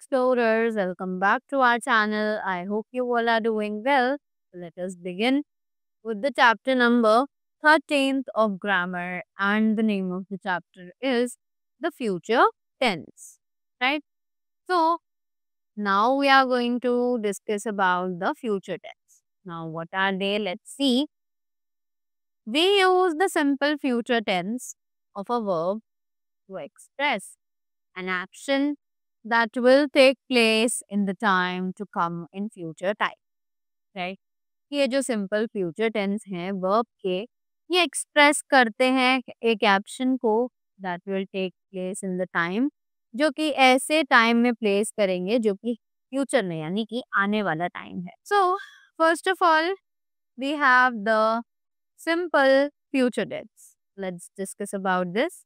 explorers, welcome back to our channel. I hope you all are doing well. Let us begin with the chapter number 13th of grammar, and the name of the chapter is the future tense. Right? So, now we are going to discuss about the future tense. Now, what are they? Let's see. We use the simple future tense of a verb to express an action that will take place in the time to come in future time, right? ये जो simple future tense है verb के, ये express करते हैं एक action को that will take place in the time, जो कि ऐसे टाइम में प्लेस करेंगे जो कि फ्यूचर में यानी कि आने वाला टाइम है. So first of all we have the simple future tense. Let's discuss about this.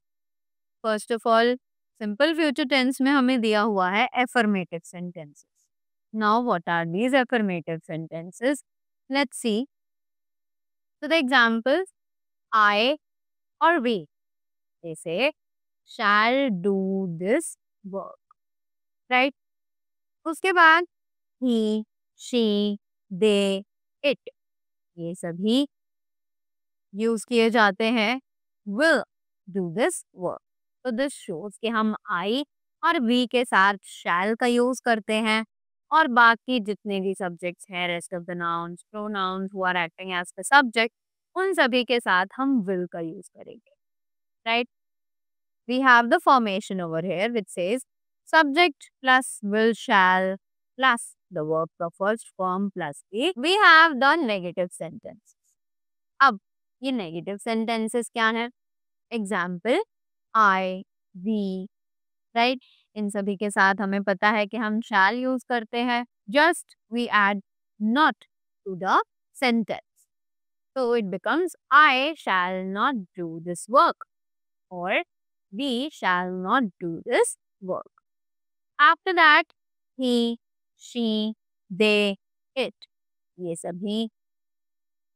First of all simple future tense में हमें दिया हुआ है affirmative sentences. Now what are these affirmative sentences? Let's see. So the examples, I or we. They say shall do this work, right? उसके बाद he, she, they, it, ये सभी use किए जाते हैं will do this work. तो this shows कि हम I और we के साथ shall का यूज करते हैं, और बाकी जितने भी सब्जेक्ट्स हैं, rest of the nouns, pronouns who are acting as the subject, उन सभी के साथ हम will का यूज करेंगे, right? We have the formation over here which says subject plus will shall plus the verb का first form plus the. We have the negative sentences. अब ये negative sentences क्या है? Example, I, we, right? इन सभी के साथ हमें पता है कि हम shall यूज करते हैं. Just we add not to the sentence. So it becomes I shall not do this work, or we shall not do this work. After that, he, she, they, it, ये सभी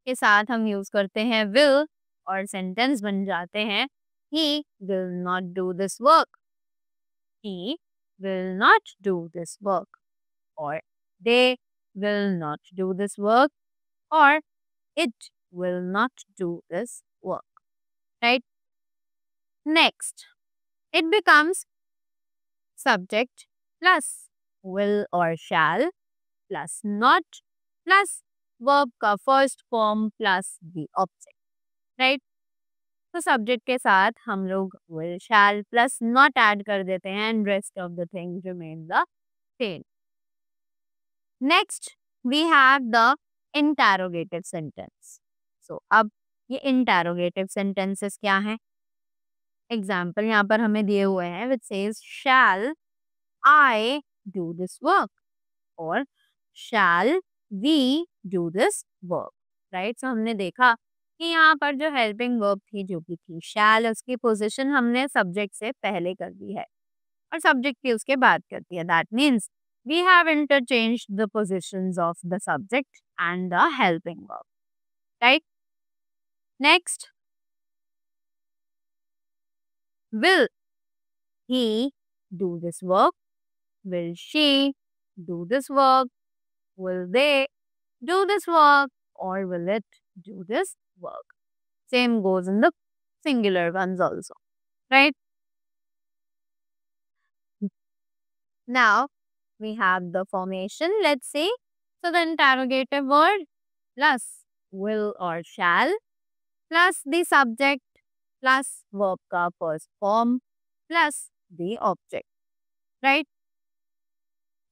के साथ हम use करते हैं will, और sentence बन जाते हैं he will not do this work, he will not do this work, or they will not do this work, or it will not do this work, right? Next, it becomes subject plus will or shall plus not plus verb का first form plus the object, right? तो subject के साथ हम लोग will, shall plus not add कर देते हैं and rest of the things remain the same. Next, we have the interrogative sentence. So अब ये interrogative sentences क्या हैं? एग्जाम्पल यहाँ पर हमें दिए हुए हैं which says shall I do this work, or shall we do this work, right? So हमने देखा कि यहाँ पर जो हेल्पिंग वर्ब थी जो कि थी shall, उसकी पोजीशन हमने सब्जेक्ट से पहले कर दी है और सब्जेक्ट की उसके बाद कर दिया. That means we have interchanged the positions of the subject and the helping verb, right? Next, will he do this work? Will she do this work? Will they do this work? Or will it do this work? Same goes in the singular ones also, right? Now, we have the formation. Let's see. So, the interrogative word plus will or shall plus the subject plus verb का first form plus the object, right?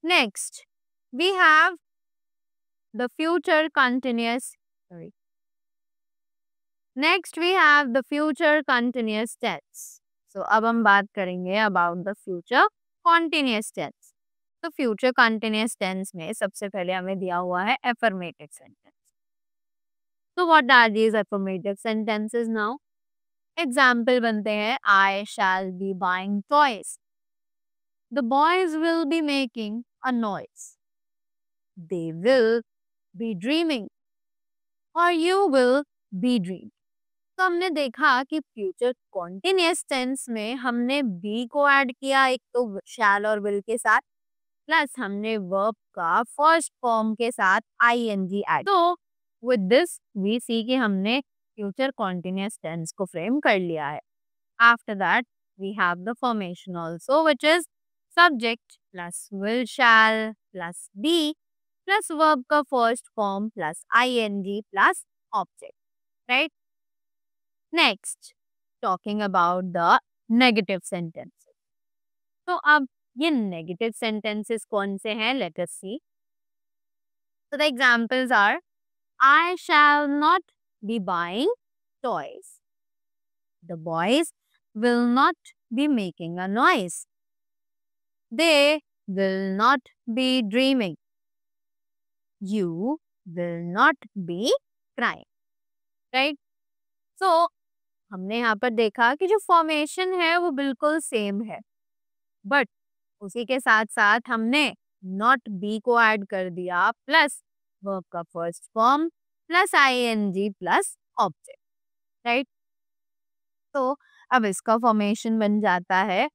Next, we have the future continuous, sorry. Next, we have the future continuous tense. So, अब हम बात करेंगे about the future continuous tense. तो future continuous tense में सबसे पहले हमें दिया हुआ है affirmative sentence. So, what are these affirmative sentences now? Example बनते हैं I shall be buying toys. The boys will be making a noise. They will be dreaming, or you will be dreaming. तो हमने देखा कि future continuous tense में हमने B को add किया एक तो शैल और विल के साथ, प्लस हमने वर्ब का फर्स्ट फॉर्म के साथ आईएनजी ऐड। तो विद दिस वी सी कि हमने फ्यूचर कॉन्टिन्यूअस टेंस को फ्रेम कर लिया है। After that we have the formation also which is subject plus will shall plus be plus verb का first form plus ING plus object, right. Next talking about the negative sentences. तो अब ये negative sentences कौन से हैं, let us see. So the examples are I shall not be buying toys. The boys will not be making a noise. They will not be dreaming. You will not be crying. Right? So हमने यहाँ पर देखा कि जो formation है वो बिल्कुल same है, बट उसी के साथ साथ हमने नॉट बी को ऐड कर दिया प्लस वर्ब का first form plus ING plus object, right. तो अब इसका फॉर्मेशन बन जाता है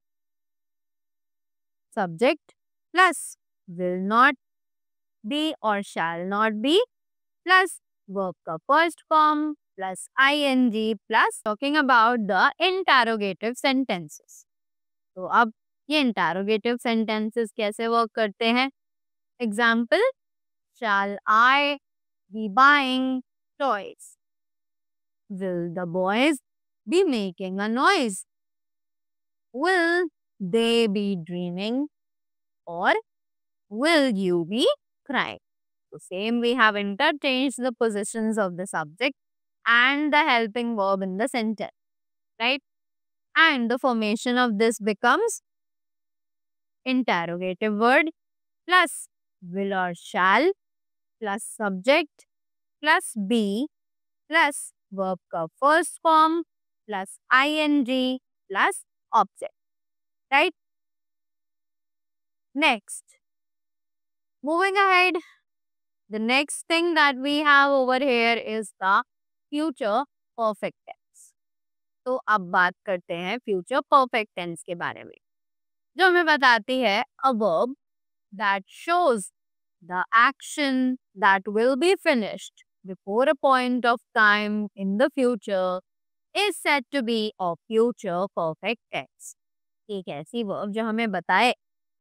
subject plus will not be और shall not be plus verb का first form plus ING plus talking about the interrogative sentences. तो अब ये इंटरोगेटिव सेंटेंसेस कैसे वर्क करते हैं। Example, shall I be buying toys, will the boys be making a noise, will they be dreaming और will you be crying. So same we have interchanged the positions of the subject and the helping verb in the sentence, right? And the formation of this becomes interrogative word plus will or shall plus subject plus be plus verb का first form plus ing plus object, right? Next, moving ahead, the next thing that we have over here is the future perfect tense. तो अब बात करते हैं future perfect tense के बारे में, जो हमें बताती है a verb that shows the action that will be finished before a point of time in the future is said to be of future perfect tense. एक ऐसी verb जो हमें बताए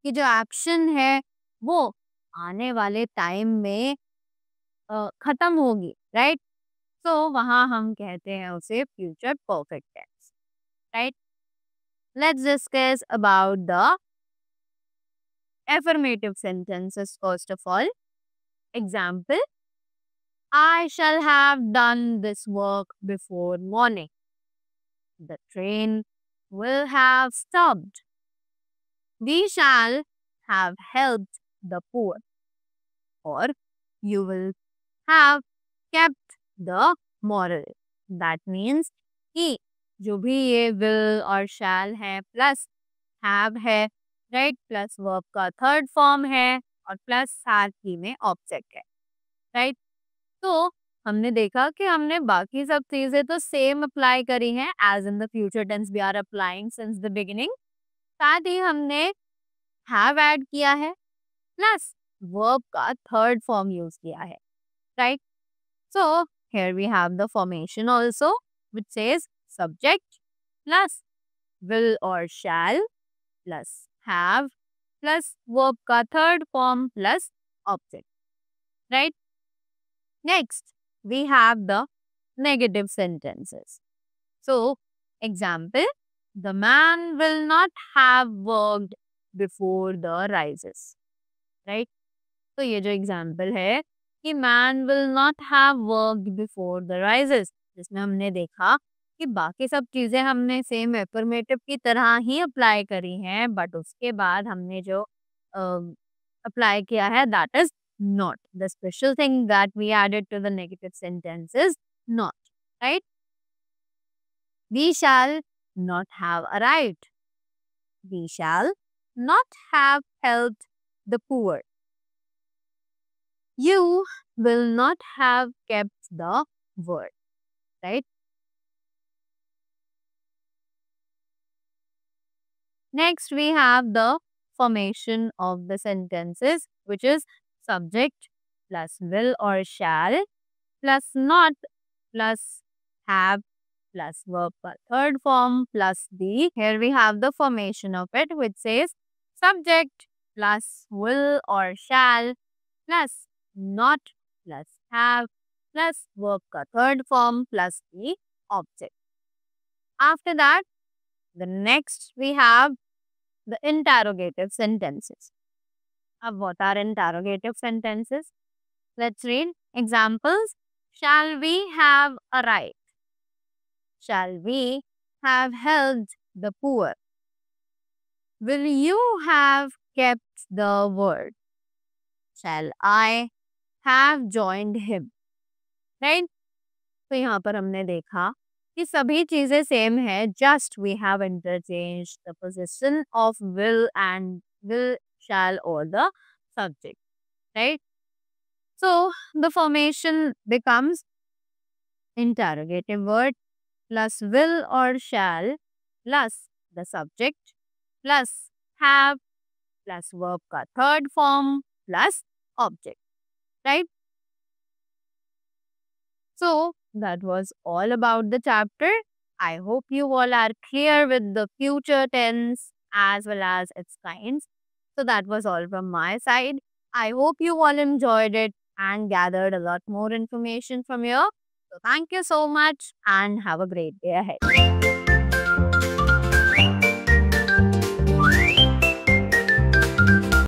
कि जो action है वो आने वाले टाइम में खत्म होगी, राइट। सो वहां हम कहते हैं उसे future perfect tense, right. Let's discuss about the affirmative sentences first of all. Example, I shall have done this work before morning. The train will have stopped. We shall have helped the poor. Or you will have kept the moral. That means कि जो भी ये will और shall है plus have है, right, plus verb का third form है और प्लस साथ ही में ऑब्जेक्ट है, राइट। तो हमने देखा कि हमने बाकी सब चीजें तो सेम अप्लाई करी हैं as in the future tense we are applying since the beginning, साथ ही हमने हैव ऐड किया है प्लस वर्ब का थर्ड फॉर्म यूज किया है, right? So here we have the formation also which says subject plus will or shall plus have plus verb का third form plus object, right? Next we have the negative sentences. So example, the man will not have worked before the rises, right? तो ये जो example है कि man will not have worked before the rises, जिसमें हमने देखा कि बाकी सब चीजें हमने सेम एफर्मेटिव की तरह ही अप्लाई करी हैं, बट उसके बाद हमने जो अप्लाई किया है that is not. The special thing that we added to the negative sentence is not, right. We shall not have arrived, we shall not have helped the poor, you will not have kept the word, right? Next we have the formation of the sentences, which is subject plus will or shall plus not plus have plus verb का third form plus the. Here we have the formation of it, which says subject plus will or shall plus not plus have plus verb का third form plus the object. After that, the next we have the interrogative sentences. Now, what are interrogative sentences? Let's read examples. Shall we have arrived? Shall we have helped the poor? Will you have kept the word? Shall I have joined him? Right? तो यहाँ पर हमने देखा कि सभी चीजें same है, just we have interchanged the position of will and will, shall or the subject. Right? So the formation becomes interrogative word plus will or shall plus the subject plus have plus verb का third form plus object, right? So that was all about the chapter. I hope you all are clear with the future tense as well as its kinds. So that was all from my side. I hope you all enjoyed it and gathered a lot more information from here. So thank you so much and have a great day ahead.